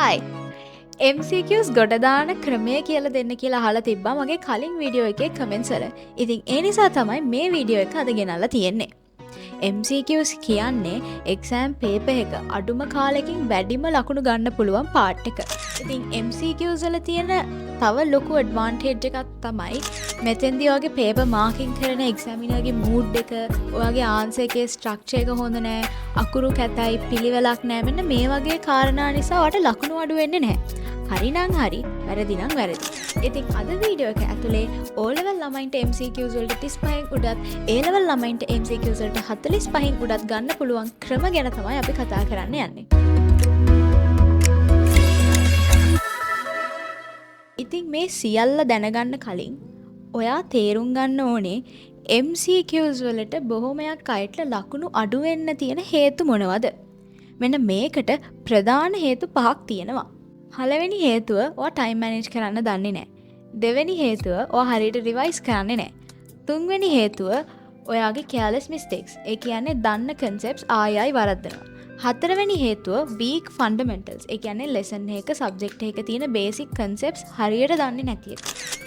හයි MCQs ගොඩ දාන ක්‍රමය කියලා දෙන්න කියලා අහලා තිබ්බා මගේ කලින් වීඩියෝ එකේ කමෙන්ට්ස් වල. ඉතින් ඒ නිසා තමයි මේ වීඩියෝ එක අද ගෙනල්ලා තියෙන්නේ. MCQs කියන්නේ එක්සෑම් පේපර් එක අඩුම කාලෙකින් වැඩිම ලකුණු ගන්න පුළුවන් පාර්ට් එක. ඉතින් MCQs වල තියෙන තව ලොකු ඇඩ්වාන්ටේජ් එකක් තමයි මෙතෙන්දී ඔයගේ පේපර් මාකින් කරන එක්සැමිනර්ගේ මූඩ් එක, ඔයගේ ආන්සර් එකේ ස්ට්‍රක්චර් එක හොඳ නැහැ, අකුරු කැතයි, පිළිවෙලක් නැහැ. මෙන්න මේ වගේ කාරණා නිසා ඔයාලට ලකුණු අඩු වෙන්නේ නැහැ. හරි නම් හරි, වැරදි නම් වැරදි. ඉතින් අද වීඩියෝ එක ඇතුලේ O level ළමයින්ට MCQs වලට 35න් උඩත් A level ළමයින්ට MCQs වලට 45න් උඩත් ගන්න පුළුවන් ක්‍රම ගැන තමයි අපි කතා කරන්න යන්නේ. ඉතින් මේ සියල්ල දැනගන්න කලින් ඔයා තේරුම් ගන්න ඕනේ MCQs වලට බොහොමයක් අයට ලකුණු අඩු වෙන්න තියෙන හේතු මොනවද? මෙන්න මේකට ප්‍රධාන හේතු පහක් තියෙනවා. පළවෙනි හේතුව ඔයා ටයිම් මැනේජ් කරන්න දන්නේ නැහැ. දෙවෙනි හේතුව ඔයා හරියට රිවයිස් කරන්නේ නැහැ. තුන්වෙනි හේතුව ඔයාගේ careless mistakes. ඒ කියන්නේ දන්න concepts ආයෙ වරද්දනවා. හතරවෙනි හේතුව weak fundamentals. ඒ කියන්නේ lesson එක subject එක තියෙන basic concepts හරියට දන්නේ නැති එක.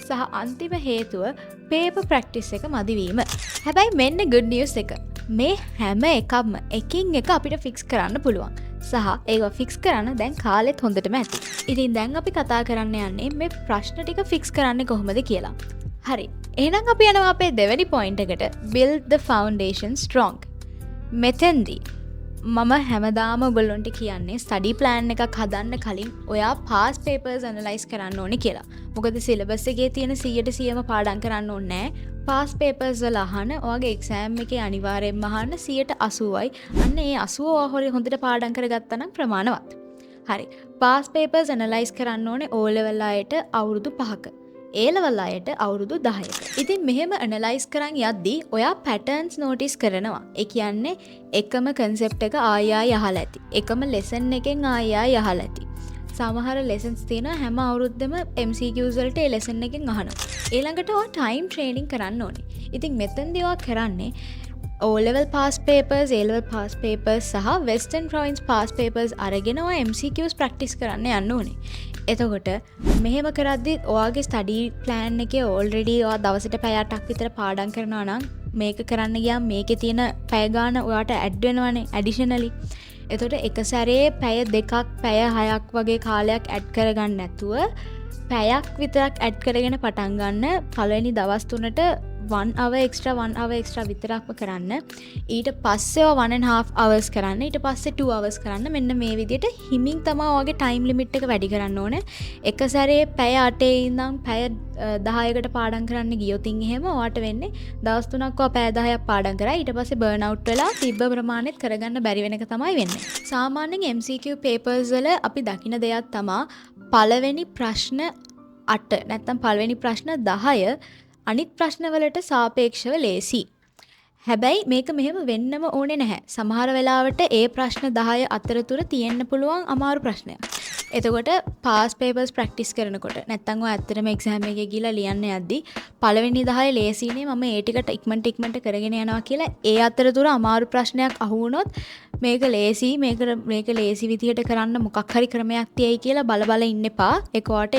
සහ අන්තිම හේතුව paper practice එක මදි වීම. හැබැයි මෙන්න good news එක. මේ හැම එකක්ම එකින් එක අපිට fix කරන්න පුළුවන්. සහ ඒවා ෆික්ස් කරන්න දැන් කාලෙත් හොඳටම ඇති. ඉතින් දැන් අපි කතා කරන්න යන්නේ මේ ප්‍රශ්න ටික ෆික්ස් කරන්නේ කොහොමද කියලා. හරි. එහෙනම් අපි යනවා අපේ දෙවෙනි පොයින්ට් එකට. build the foundation strong. මෙතෙන්දී මම හැමදාම ඔයගොල්ලන්ට කියන්නේ ස්ටඩි ප්ලෑන් එකක් හදන්න කලින් ඔයා past papers analyze කරන්න ඕනේ කියලා. මොකද සිලබස් එකේ තියෙන 100%ම පාඩම් කරන්න ඕනේ නැහැ. past papers වල අහන ඔයාගේ exam එකේ අනිවාර්යෙන්ම අහන 80%යි. අන්න ඒ 80% ඔයා හොඳට පාඩම් කරගත්තා නම් ප්‍රමාණවත්. හරි. past papers analyze කරන්න ඕනේ O level අයට අවුරුදු 5ක. A level අයට අවුරුදු 10ක. ඉතින් මෙහෙම ඇනලයිස් කරන් යද්දී ඔයා පැටර්න්ස් නෝටිස් කරනවා. ඒ කියන්නේ එකම concept එක ආයෙ අහලා ඇති. එකම lesson එකෙන් ආයෙ අහලා ඇති. සමහර lessons තියෙනවා හැම අවුරුද්දෙම MCQs වලට ඒ lesson එකෙන් අහනවා. ඊළඟට ඔයා time training කරන්න ඕනේ. ඉතින් මෙතෙන්දී ඔයා කරන්නේ O level past papers, A level past papers සහ Western Province past papers අරගෙන ඔයා MCQs practice කරන්න යන්න ඕනේ. එතකොට මෙහෙම කරද්දි ඔයාගේ ස්ටඩි ප්ලෑන් එකේ ඔල්රෙඩි ඔයා දවසට පැය 8ක් විතර පාඩම් කරනවා නම් මේක කරන්න ගියාම මේකේ තියෙන පැය ගාන ඔයාට ඇඩ් වෙනවනේ ඇඩිෂනලි. එතකොට එක සැරේ පැය 2ක් පැය 6ක් වගේ කාලයක් ඇඩ් කරගන්න නැතුව පැයක් විතරක් ඇඩ් කරගෙන පටන් ගන්න. පළවෙනි දවස් 3ට 1 hour extra විතරක්ම කරන්න. ඊට පස්සේ 1.5 hours කරන්න. ඊට පස්සේ 2 hours කරන්න. මෙන්න මේ විදිහට හිමින් තමයි ඔයගේ ටයිම් ලිමිට් එක වැඩි කරන්න ඕනේ. එක සැරේ පැය 8 ඉඳන් පැය 10කට පාඩම් කරන්න ගියොත් එහෙම ඔයාට වෙන්නේ දවස් 3ක් ඔයා පැය 10ක් පාඩම් කරා. ඊට පස්සේ බර්න් අවුට් වෙලා තිබ්බ ප්‍රමාණෙත් කරගන්න බැරි වෙන එක තමයි වෙන්නේ. සාමාන්‍යයෙන් MCQ papers වල අපි දකින දෙයක් තමයි පළවෙනි ප්‍රශ්න 8 නැත්නම් පළවෙනි ප්‍රශ්න 10 අනිත් ප්‍රශ්නවලට සාපේක්ෂව ලේසි. හැබැයි මේක මෙහෙම වෙන්නම ඕනේ නැහැ. සමහර වෙලාවට ඒ ප්‍රශ්න 10 අතරතුර තියෙන්න පුළුවන් අමාරු ප්‍රශ්නයක්. එතකොට past papers practice කරනකොට නැත්නම් ඔය ඇත්තටම exam එකේ ගිහලා ලියන්න යද්දි පළවෙනි 10 ලේසිනේ මම ඒ ටිකට ඉක්මනට කරගෙන යනවා කියලා ඒ අතරතුර අමාරු ප්‍රශ්නයක් අහු වුණොත් මේක ලේසි මේක ලේසි විදිහට කරන්න මොකක් හරි ක්‍රමයක් තියෙයි කියලා බල ඉන්න එපා. ඒක ඔයාට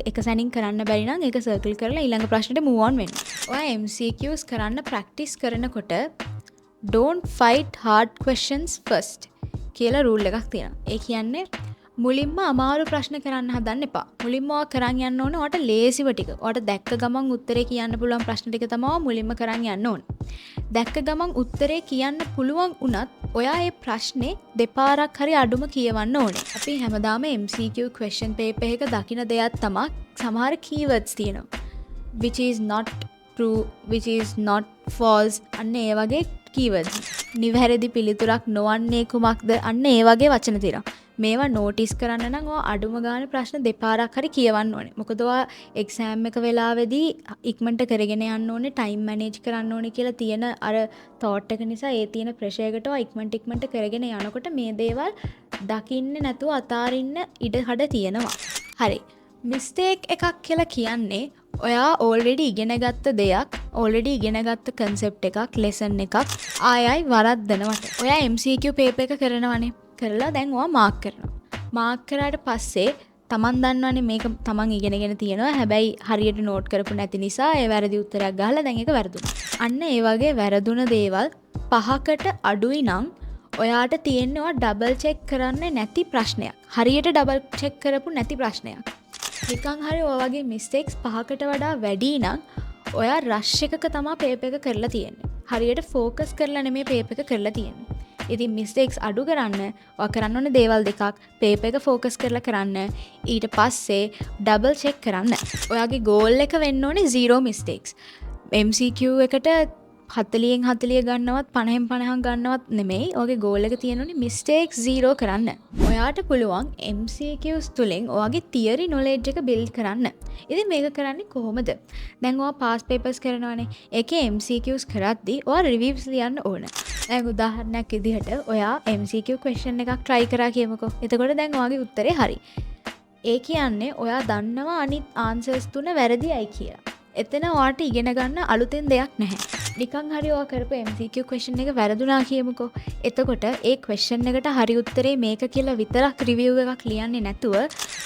එක සැනින් කරන්න බැරි නම් ඒක සර්කිල් කරලා ඊළඟ ප්‍රශ්නෙට move on වෙන්න. ඔයා MCQs කරන්න practice කරනකොට don't fight hard questions first කියලා rule එකක් තියෙනවා. ඒ කියන්නේ මුලින්ම අමාරු ප්‍රශ්න කරන්න හදන්න එපා. මුලින්ම ඔයා කරන් යන්න ඕනේ ඔයාට ලේසිව ටික. ඔයාට දැක්ක ගමන් උත්තරේ කියන්න පුළුවන් ප්‍රශ්න ටික තමයි මුලින්ම කරන් යන්න ඕනේ. දැක්ක ගමන් උත්තරේ කියන්න පුළුවන් වුණත් ඔයා මේ ප්‍රශ්නේ දෙපාරක් හරි අඩුම කියවන්න ඕනේ. අපි හැමදාම MCQ question paper එක දකින දෙයක් තමයි සමහර keywords තියෙනවා. which is not true, which is not false අන්න ඒ වගේ keywords. නිවැරදි පිළිතුරක් නොවන්නේ කුමක්ද අන්න ඒ වගේ වචන තියෙනවා. මේවා නෝටිස් කරන්න නම් ඔයා අඩුම ගානේ ප්‍රශ්න දෙපාරක් හරි කියවන්න ඕනේ. මොකද ඔයා එක්සෑම් එක වෙලාවේදී ඉක්මනට කරගෙන යන්න ඕනේ, ටයිම් මැනේජ් කරන්න ඕනේ කියලා තියෙන අර තෝට් එක නිසා ඒ තියෙන ප්‍රෙෂර් එකට ඔයා ඉක්මනට කරගෙන යනකොට මේ දේවල් දකින්නේ නැතුව අතාරින්න ඉඩකඩ තියෙනවා. හරි. මිස්ටේක් එකක් කියලා කියන්නේ ඔයා ඕල්රෙඩි ඉගෙනගත්ත දෙයක්, ඕල්රෙඩි ඉගෙනගත්ත කන්සෙප්ට් එකක්, ලෙසන් එකක් ආයෙ වරද්දනවට. ඔයා MCQ පේපර් එක කරනවනේ. කරලා දැන් ඔයා මාක් කරනවා. මාක් කරාට පස්සේ තමන් දන්නවනේ මේක තමන් ඉගෙනගෙන තියෙනවා. හැබැයි හරියට නෝට් කරපු නැති නිසා ඒ වැරදි උත්තරයක් ගහලා දැන් ඒක වැරදුනා. අන්න ඒ වගේ වැරදුන දේවල් 5කට අඩුයි නම් ඔයාට තියෙනවා ඩබල් චෙක් කරන්නේ නැති ප්‍රශ්නයක්. හරියට ඩබල් චෙක් කරපු නැති ප්‍රශ්නයක්. නිකන් හරි ඔය වගේ මිස්ටේක්ස් 5කට වඩා වැඩි නම් ඔයා රෂ් එකක තමයි පේපර් එක කරලා තියෙන්නේ. හරියට ફોකස් කරලා නෙමෙයි පේපර් එක කරලා තියෙන්නේ. ඉතින් මිස්ටේක්ස් අඩු කරන්න ඔයා කරන්න ඕනේ දේවල් දෙකක්. පේපර් එක ફોකස් කරලා කරන්න. ඊට පස්සේ ඩබල් චෙක් කරන්න. ඔයාගේ ගෝල් එක වෙන්න ඕනේ 0 මිස්ටේක්ස්. MCQ එකට 40න් 40 ගන්නවත් 50න් 50 ගන්නවත් නෙමෙයි. ඔයාගේ ගෝල් එක තියෙනුනේ මිස්ටේක්ස් 0 කරන්න. ඔයාට පුළුවන් MCQs තුලින් ඔයාගේ තියරි නොලෙජ් එක බිල්ඩ් කරන්න. ඉතින් මේක කරන්නේ කොහොමද? දැන් ඔයා පාස් පේපර්ස් කරනවානේ. ඒකේ MCQs කරද්දී ඔයා රිවිව්ස් ලියන්න ඕන. දැන් උදාහරණයක් විදිහට ඔයා MCQ question එකක් try කරා කියමුකෝ. එතකොට දැන් ඔයාගේ උත්තරේ හරි. ඒ කියන්නේ ඔයා දන්නවා අනිත් answers තුන වැරදියි කියලා. එතන ඔයාට ඉගෙන ගන්න අලුතෙන් දෙයක් නැහැ. නිකන් හරි ඔයා කරපු MCQ question එක වැරදුනා කියමුකෝ. එතකොට ඒ question එකට හරි උත්තරේ මේක කියලා විතරක් review එකක් ලියන්නේ නැතුව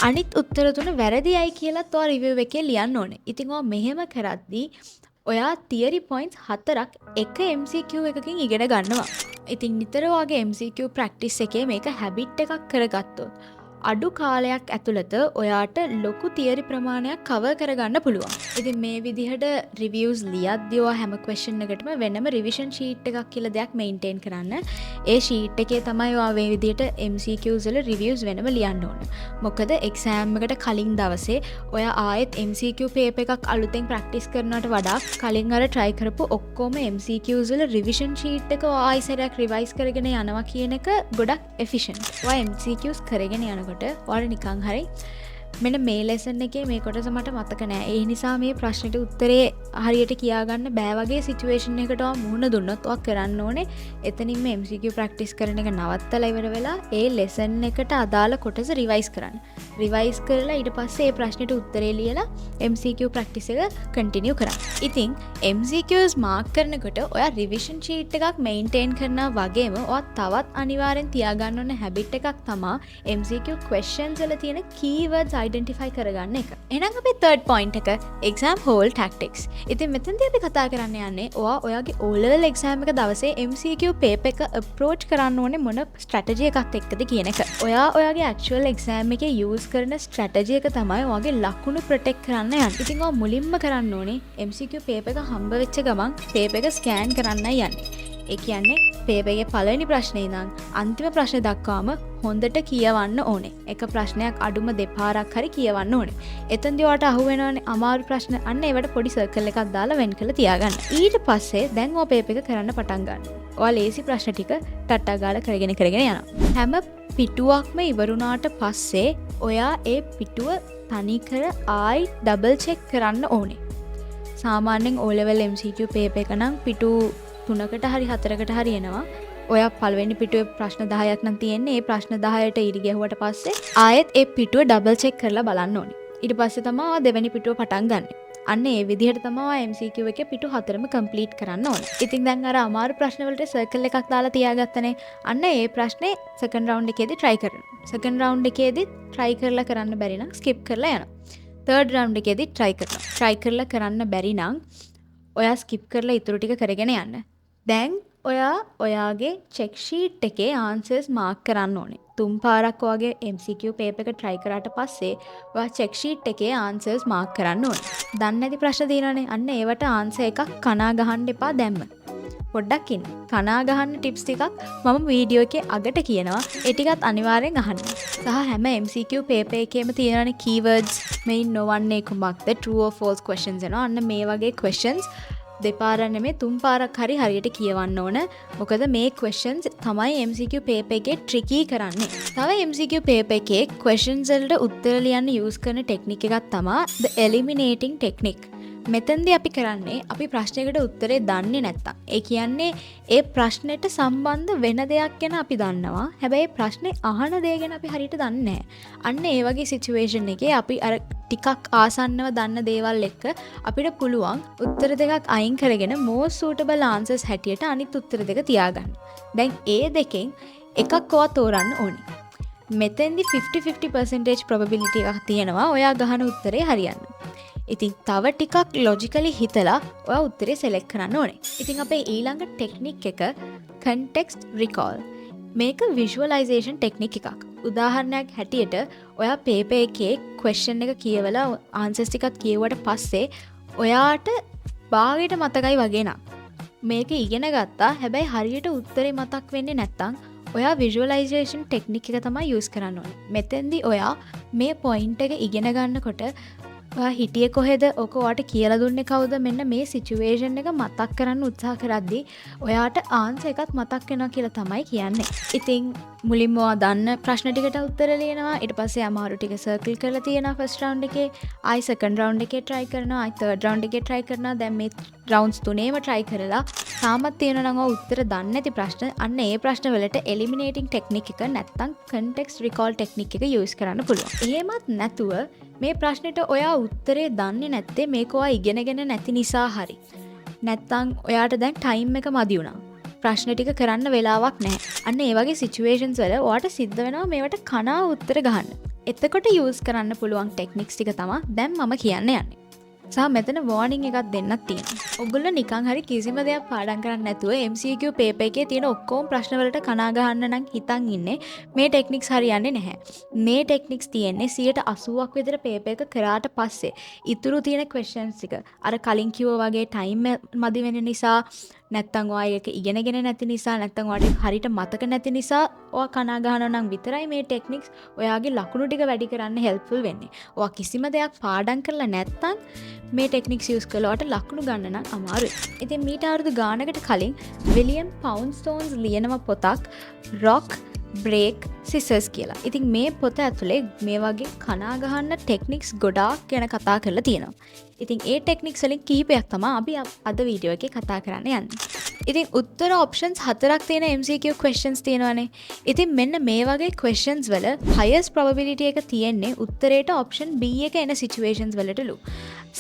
අනිත් උත්තර තුන වැරදියි කියලාත් ඔයා review එකේ ලියන්න ඕනේ. ඉතින් ඔයා මෙහෙම කරද්දී ඔයා theory points 4ක් එක MCQ එකකින් ඉගෙන ගන්නවා. ඉතින් නිතර ඔයාගේ MCQ practice එකේ මේක habit එකක් කරගත්තොත් අඩු කාලයක් ඇතුළත ඔයාට ලොකු තියරි ප්‍රමාණයක් කවර් කරගන්න පුළුවන්. ඉතින් මේ විදිහට රිවිව්ස් ලියද්දී ඔයා හැම ක්වෙස්චන් එකකටම වෙනම රිවිෂන් ෂීට් එකක් කියලා දෙයක් මේන්ටේන් කරන්න. ඒ ෂීට් එකේ තමයි ඔයා මේ විදිහට MCQs වල රිවිව්ස් වෙනම ලියන්න ඕන. මොකද එක්සෑම් එකට කලින් දවසේ ඔයා ආයෙත් MCQ පේපර් එකක් අලුතෙන් ප්‍රැක්ටිස් කරනවට වඩා කලින් අර try කරපු ඔක්කොම MCQs වල රිවිෂන් ෂීට් එක ඔයා ආයෙසරයක් රිවයිස් කරගෙන යනවා කියන එක ගොඩක් efficient. ඔයා MCQs කරගෙන යනවා ඔයාලා නිකන් හරි මෙන්න මේ ලෙසන් එකේ මේ කොටස මට මතක නෑ. ඒ නිසා මේ ප්‍රශ්නෙට උත්තරේ හරියට කියාගන්න බෑ වගේ සිචුවේෂන් එකකට ඔයා මුහුණ දුන්නොත් ඔයා කරන්න ඕනේ එතනින්ම MCQ ප්‍රැක්ටිස් කරන එක නවත්තලා ඉවර වෙලා ඒ ලෙසන් එකට අදාළ කොටස රිවයිස් කරන්න. රිවයිස් කරලා ඊට පස්සේ ඒ ප්‍රශ්නෙට උත්තරේ ලියලා MCQ ප්‍රැක්ටිස් එක කන්ටිනියු කරන්න. ඉතින් MCQs මාක් කරනකොට ඔයා රිවිෂන් ෂීට් එකක් මේන්ටේන් කරනවා වගේම ඔයා තවත් අනිවාර්යෙන් තියාගන්න ඕන හැබිට් එකක් තමයි MCQ questions වල තියෙන keywords identify කරගන්න එක. එහෙනම් අපි third point එක exam hall tactics. ඉතින් මෙතනදී අපි කතා කරන්න යන්නේ ඔයාගේ O level exam එක දවසේ MCQ paper එක approach කරන්න ඕනේ මොන strategy එකක් එක්කද කියන එක. ඔයාගේ actual exam එකේ use කරන strategy එක තමයි ඔයාගේ ලකුණු protect කරන්න යන්නේ. ඉතින් ඔයා මුලින්ම කරන්න ඕනේ MCQ paper එක හම්බ වෙච්ච ගමන් paper එක scan කරන්නයි යන්නේ. ඒ කියන්නේ paper එකේ පළවෙනි ප්‍රශ්නේ ඉඳන් අන්තිම ප්‍රශ්නේ දක්වාම හොඳට කියවන්න ඕනේ. එක ප්‍රශ්නයක් අඩුම දෙපාරක් හරි කියවන්න ඕනේ. එතෙන්දී ඔයාට අහු වෙනවනේ අමාරු ප්‍රශ්න. අන්න ඒවට පොඩි සර්කල් එකක් දාලා වෙන් කරලා තියාගන්න. ඊට පස්සේ දැන් ඔයා paper එක කරන්න පටන් ගන්න. ඔයා ලේසි ප්‍රශ්න ටික ටට්ටා ගාලා කරගෙන යනවා. හැම පිටුවක්ම ඉවරුණාට පස්සේ ඔයා ඒ පිටුව තනිකර ආයි ඩබල් චෙක් කරන්න ඕනේ. සාමාන්‍යයෙන් O level MCQ paper එක නම් පිටු 3කට හරි 4කට හරි එනවා. ඔයා පළවෙනි පිටුවේ ප්‍රශ්න 10ක් නම් තියෙන්නේ. ඒ ප්‍රශ්න 10ට ඉරි ගැහුවට පස්සේ ආයෙත් ඒ පිටුව ඩබල් චෙක් කරලා බලන්න ඕනේ. ඊට පස්සේ තමයි ඔයා දෙවෙනි පිටුව පටන් ගන්න. අන්න ඒ විදිහට තමයි ඔයා MCQ එකේ පිටු 4ම කම්ප්ලීට් කරන්න ඕනේ. ඉතින් දැන් අර අමාරු ප්‍රශ්න වලට සර්කල් එකක් දාලා තියාගත්තනේ. අන්න ඒ ප්‍රශ්නේ සෙකන්ඩ් රවුන්ඩ් එකේදී try කරනවා. සෙකන්ඩ් රවුන්ඩ් එකේදී try කරලා කරන්න බැරි නම් skip කරලා යනවා. තර්ඩ් රවුන්ඩ් එකේදී try කරනවා. try කරලා කරන්න බැරි නම් ඔයා skip කරලා ඊටු ටික කරගෙන යන්න. දැන් ඔයාගේ check sheet එකේ answers mark කරන්න ඕනේ. 3 පාරක් ඔයාගේ MCQ paper එක try කරාට පස්සේ ඔයා check sheet එකේ answers mark කරන්න ඕනේ. දන්නේ නැති ප්‍රශ්න තියෙනවනේ. අන්න ඒවට answer එකක් කනා ගහන්න එපා දැම්ම. පොඩ්ඩක් ඉන්න. කනා ගහන්න tips ටිකක් මම වීඩියෝ එකේ අගට කියනවා. ඒ ටිකත් අනිවාර්යෙන් අහන්න. සහ හැම MCQ paper එකේම තියෙනවනේ keywords main නොවන්නේ කුමක්ද true or false questions එනවා. අන්න මේ වගේ questions දෙපාර නෙමෙයි 3 පාරක් හරි හරියට කියවන්න ඕන. මොකද මේ questions තමයි MCQ paper එකේ tricky කරන්නේ. තව MCQ paper එකේ questions වලට උත්තර ලියන්න use කරන technique එකක් තමයි the eliminating technique. මෙතෙන්දී අපි කරන්නේ අපි ප්‍රශ්නයකට උත්තරේ දන්නේ නැත්තම්. ඒ කියන්නේ ඒ ප්‍රශ්නෙට සම්බන්ධ වෙන දෙයක් ගැන අපි දන්නවා. හැබැයි ප්‍රශ්නේ අහන දේ ගැන අපි හරියට දන්නේ නැහැ. අන්න ඒ වගේ සිචුවේෂන් එකේ අපි අර ටිකක් ආසන්නව දන්න දේවල් එක්ක අපිට පුළුවන් උත්තර දෙකක් අයින් කරගෙන most suitable answers හැටියට අනිත් උත්තර දෙක තියාගන්න. දැන් ඒ දෙකෙන් එකක් ඔයා තෝරන්න ඕනේ. මෙතෙන්දි 50-50% probability එකක් තියෙනවා ඔයා ගහන උත්තරේ හරියන්න. ඉතින් තව ටිකක් logically හිතලා ඔයා උත්තරේ select කරන්න ඕනේ. ඉතින් අපේ ඊළඟ technique එක context recall. මේක visualization technique එකක්. උදාහරණයක් හැටියට ඔයා paper එකේ question එක කියවලා answers ටිකත් කියුවට පස්සේ ඔයාට භාගයට මතකයි වගේ නම් මේක ඉගෙන ගත්තා. හැබැයි හරියට උත්තරේ මතක් වෙන්නේ නැත්තම් ඔයා visualization technique එක තමයි use කරන්න ඕනේ. මෙතෙන්දී ඔයා මේ point එක ඉගෙන ගන්නකොට ඔයා හිටියේ කොහෙද? ඔක ඔයාට කියලා දුන්නේ කවුද? මෙන්න මේ situation එක මතක් කරන්න උත්සාහ කරද්දී ඔයාට answer එකත් මතක් වෙනවා කියලා තමයි කියන්නේ. ඉතින් මුලින්ම ඔයා දන්න ප්‍රශ්න ටිකට උත්තර ලියනවා. ඊට පස්සේ අමාරු ටික circle කරලා තියෙනවා first round එකේ. ආයි second round එකේ try කරනවා. ආයි third round එකේ try කරනවා. දැන් මේ rounds තුනේම try කරලා තාමත් තියෙනවා නම් ඔයා උත්තර දන්නේ නැති ප්‍රශ්න අන්න ඒ ප්‍රශ්න වලට eliminating technique එක නැත්තම් context recall technique එක use කරන්න පුළුවන්. එහෙමත් නැතුව මේ ප්‍රශ්නෙට ඔයා උත්තරේ දන්නේ නැත්තේ මේක ඔයා ඉගෙනගෙන නැති නිසා හරි. නැත්තම් ඔයාට දැන් ටයිම් එක මදි වුණා. ප්‍රශ්න ටික කරන්න වෙලාවක් නැහැ. අන්න ඒ වගේ සිචුේෂන්ස් වල ඔයාට සිද්ධ වෙනවා මේවට කනා උත්තර ගහන්න. එතකොට යූස් කරන්න පුළුවන් ටෙක්නික්ස් ටික තමයි දැන් මම කියන්න යන්නේ. සහ මෙතන වෝර්නින් එකක් දෙන්නත් තියෙනවා. ඔයගොල්ලෝ නිකන් හරි කිසිම දෙයක් පාඩම් කරන්නේ නැතුව MCQ පේපර් එකේ තියෙන ඔක්කොම ප්‍රශ්න වලට කනා ගහන්න නම් හිතන් ඉන්නේ මේ ටෙක්නික්ස් හරියන්නේ නැහැ. මේ ටෙක්නික්ස් තියෙන්නේ 80%ක් විතර පේපර් එක කරාට පස්සේ ඉතුරු තියෙන questions ටික අර කලින් කිව්වා වගේ ටයිම් මදි වෙන නිසා නැත්තම් ඔයා ඒක ඉගෙනගෙන නැති නිසා නැත්තම් ඔයාට හරියට මතක නැති නිසා ඔයා කනා ගහනවා නම් විතරයි මේ ටෙක්නික්ස් ඔයාගේ ලකුණු ටික වැඩි කරන්න හෙල්ප්ෆුල් වෙන්නේ. ඔයා කිසිම දෙයක් පාඩම් කරලා නැත්තම් මේ ටෙක්නික්ස් යූස් කළා ඔයාට ලකුණු ගන්න නම් අමාරුයි. ඉතින් මීට අවුරුදු ගානකට කලින් විලියම් පවුන්ස්ටෝන්ස් ලියනම පොතක් Rock Break Scissors කියලා. ඉතින් මේ පොත ඇතුලේ මේ වගේ කනා ගහන්න ටෙක්නික්ස් ගොඩාක් ගැන කතා කරලා තියෙනවා. ඉතින් ඒ ටෙක්නික්ස් වලින් කිහිපයක් තමයි අපි අද වීඩියෝ එකේ කතා කරන්න යන්නේ. ඉතින් උත්තර ඔප්ෂන්ස් 4ක් තියෙන MCQ questions තියෙනවානේ. ඉතින් මෙන්න මේ වගේ questions වල highest probability එක තියෙන්නේ උත්තරේට option B එක එන situations වලටලු.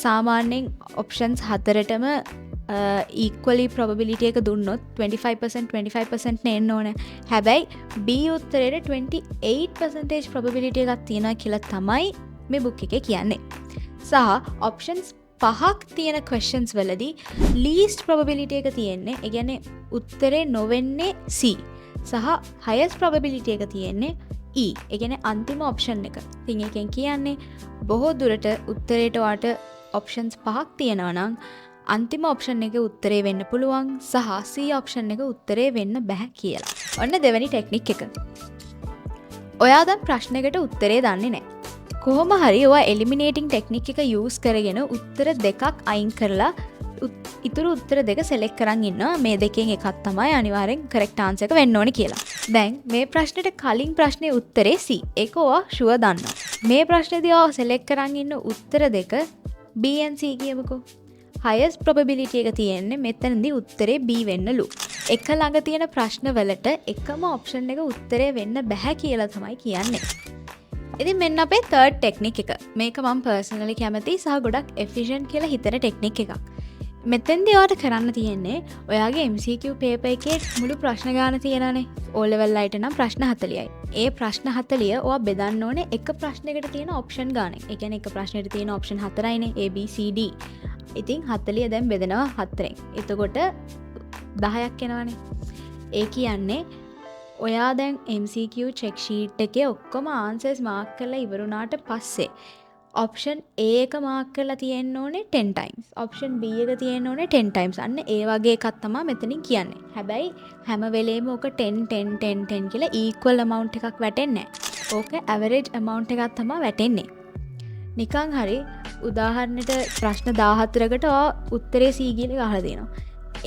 සාමාන්‍යයෙන් options 4ටම equally probability එක දුන්නොත් 25% නෙන්න ඕනේ. හැබැයි B උත්තරේට 28% probability එකක් තියෙනවා කියලා තමයි මේ book එකේ කියන්නේ. සහ options 5ක් තියෙන questions වලදී least probability එක තියෙන්නේ. ඒ කියන්නේ උත්තරේ නොවෙන්නේ C. සහ highest probability එක තියෙන්නේ E. ඒ කියන්නේ අන්තිම option එක. ඉතින් එකෙන් කියන්නේ බොහෝ දුරට උත්තරේට වාට options 5ක් තියෙනවා නම් අන්තිම ඔප්ෂන් එක උත්තරේ වෙන්න පුළුවන් සහ C ඔප්ෂන් එක උත්තරේ වෙන්න බෑ කියලා. ඔන්න දෙවෙනි ටෙක්නික් එක. ඔයා දැන් ප්‍රශ්නයකට උත්තරේ දන්නේ නැහැ. කොහොම හරි ඔයා එලිමිනේටිං ටෙක්නික් එක යූස් කරගෙන උත්තර දෙකක් අයින් කරලා ඉතුරු උත්තර දෙක select කරන් ඉන්නවා. මේ දෙකෙන් එකක් තමයි අනිවාර්යෙන් correct answer එක වෙන්න ඕනේ කියලා. දැන් මේ ප්‍රශ්නෙට කලින් ප්‍රශ්නේ උත්තරේ C. ඒක ඔයා sure දන්නවා. මේ ප්‍රශ්නේදී ඔයා select කරන් ඉන්න උත්තර දෙක B and C කියමුකෝ. highest probability එක තියෙන්නේ මෙතනදී උත්තරේ B වෙන්නලු. එක ළඟ තියෙන ප්‍රශ්න වලට එකම option එක උත්තරේ වෙන්න බෑ කියලා තමයි කියන්නේ. ඉතින් මෙන්න අපේ third technique එක. මේක මම personally කැමති සහ ගොඩක් efficient කියලා හිතන technique එකක්. මෙතෙන්දී ඔයාලට කරන්න තියෙන්නේ ඔයාගේ MCQ paper එකේ මුළු ප්‍රශ්න ගාන තියෙනවානේ. O level වලට නම් ප්‍රශ්න 40යි. ඒ ප්‍රශ්න 40 ඔයා බෙදන්න ඕනේ එක ප්‍රශ්නයකට තියෙන option ගානේ. ඒ කියන්නේ එක ප්‍රශ්නෙට තියෙන option 4යිනේ A B C D. ඉතින් 40 දැන් බෙදනවා 4ෙන්. එතකොට 10ක් එනවනේ. ඒ කියන්නේ ඔයා දැන් MCQ check sheet එකේ ඔක්කොම answers mark කරලා ඉවරුණාට පස්සේ option A එක mark කරලා තියෙන්න ඕනේ 10 times. option B එක තියෙන්න ඕනේ 10 times. අන්න ඒ වගේ එකක් තමයි මෙතනින් කියන්නේ. හැබැයි හැම වෙලේම ඔක 10 10 10 10 කියලා equal amount එකක් වැටෙන්නේ නැහැ. ඕක average amount එකක් තමයි වැටෙන්නේ. නිකන් හරි උදාහරණයට ප්‍රශ්න 14කට ඔයා උත්තරේ C කියලා ගහලා දෙනවා.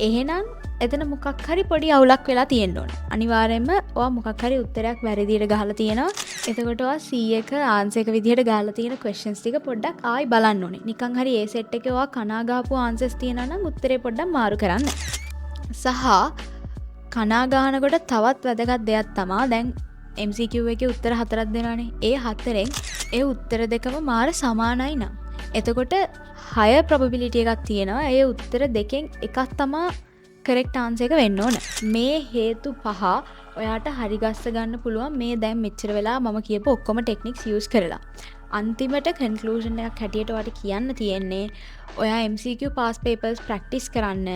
එහෙනම් එතන මොකක් හරි පොඩි අවුලක් වෙලා තියෙන්න ඕනේ. අනිවාර්යයෙන්ම ඔයා මොකක් හරි උත්තරයක් වැරදි විදියට ගහලා තියෙනවා. එතකොට ඔයා C එක answer එක විදියට ගහලා තියෙන questions ටික පොඩ්ඩක් ආයි බලන්න ඕනේ. නිකන් හරි ඒ set එකේ ඔයා කනා ගහපු answers තියෙනවා නම් උත්තරේ පොඩ්ඩක් මාරු කරන්න. සහ කනා ගහනකොට තවත් වැදගත් දෙයක් තමයි දැන් MCQ එකේ උත්තර 4ක් දෙනවානේ. ඒ 4ෙන් ඒ උත්තර දෙකම මාර සමානයි නම් එතකොට higher probability එකක් තියෙනවා. ඒ උත්තර දෙකෙන් එකක් තමයි correct answer එක වෙන්න ඕන. මේ හේතු පහ ඔයාට හරි ගස්ස ගන්න පුළුවන් මේ දැන් මෙච්චර වෙලා මම කියපු ඔක්කොම ටෙක්නික්ස් යූස් කරලා. අන්තිමට කන්ක්ලූෂන් එකක් හැටියට ඔයාට කියන්න තියෙන්නේ ඔයා MCQ පාස් පේපර්ස් ප්‍රැක්ටිස් කරන්න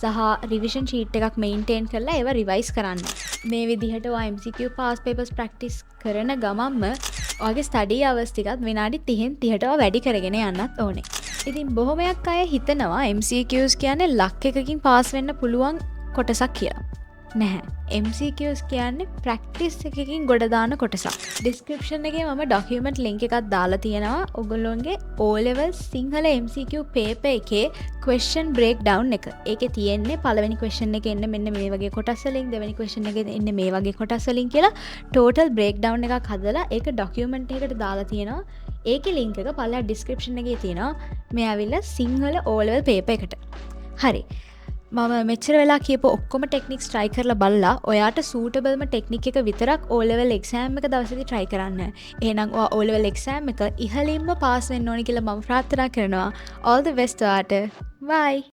සහ රිවිෂන් ෂීට් එකක් මේන්ටේන් කරලා ඒවා රිවයිස් කරන්න. මේ විදිහට ඔයා MCQ පාස් පේපර්ස් ප්‍රැක්ටිස් කරන ගමන්ම ඔයාගේ ස්ටඩි අවර්ස් ටිකත් විනාඩි 30න් 30ට වැඩි කරගෙන යන්නත් ඕනේ. ඉතින් බොහොමයක් අය හිතනවා MCQs කියන්නේ ලක් එකකින් පාස් වෙන්න පුළුවන් කොටසක් කියලා. නැහැ. MCQs කියන්නේ ප්‍රැක්ටිස් එකකින් ගොඩ දාන කොටසක්. ඩිස්ක්‍රිප්ෂන් එකේ මම ඩොකියුමන්ට් ලින්ක් එකක් දාලා තියෙනවා. ඔයගොල්ලෝගේ O level Sinhala MCQ paper එකේ question breakdown එක. ඒකේ තියෙන්නේ පළවෙනි question එකේ එන්නේ මෙන්න මේ වගේ කොටස් වලින්, දෙවෙනි question එකේ එන්නේ මේ වගේ කොටස් වලින් කියලා total breakdown එකක් හදලා ඒක ඩොකියුමන්ට් එකකට දාලා තියෙනවා. ඒකේ link එක පළලා ඩිස්ක්‍රිප්ෂන් එකේ තියෙනවා. මේ ඇවිල්ලා සිංහල O level paper එකට. හරි. මම මෙච්චර වෙලා කියපු ඔක්කොම ටෙක්නික්ස් try කරලා බලලා ඔයාට suitable ටෙක්නික් එක විතරක් O level exam එක දවසේදී try කරන්න. එහෙනම් ඔයා O level exam එක ඉහළින්ම පාස් වෙන්න ඕනි කියලා මම ප්‍රාර්ථනා කරනවා. All the best ඔයාට. Bye.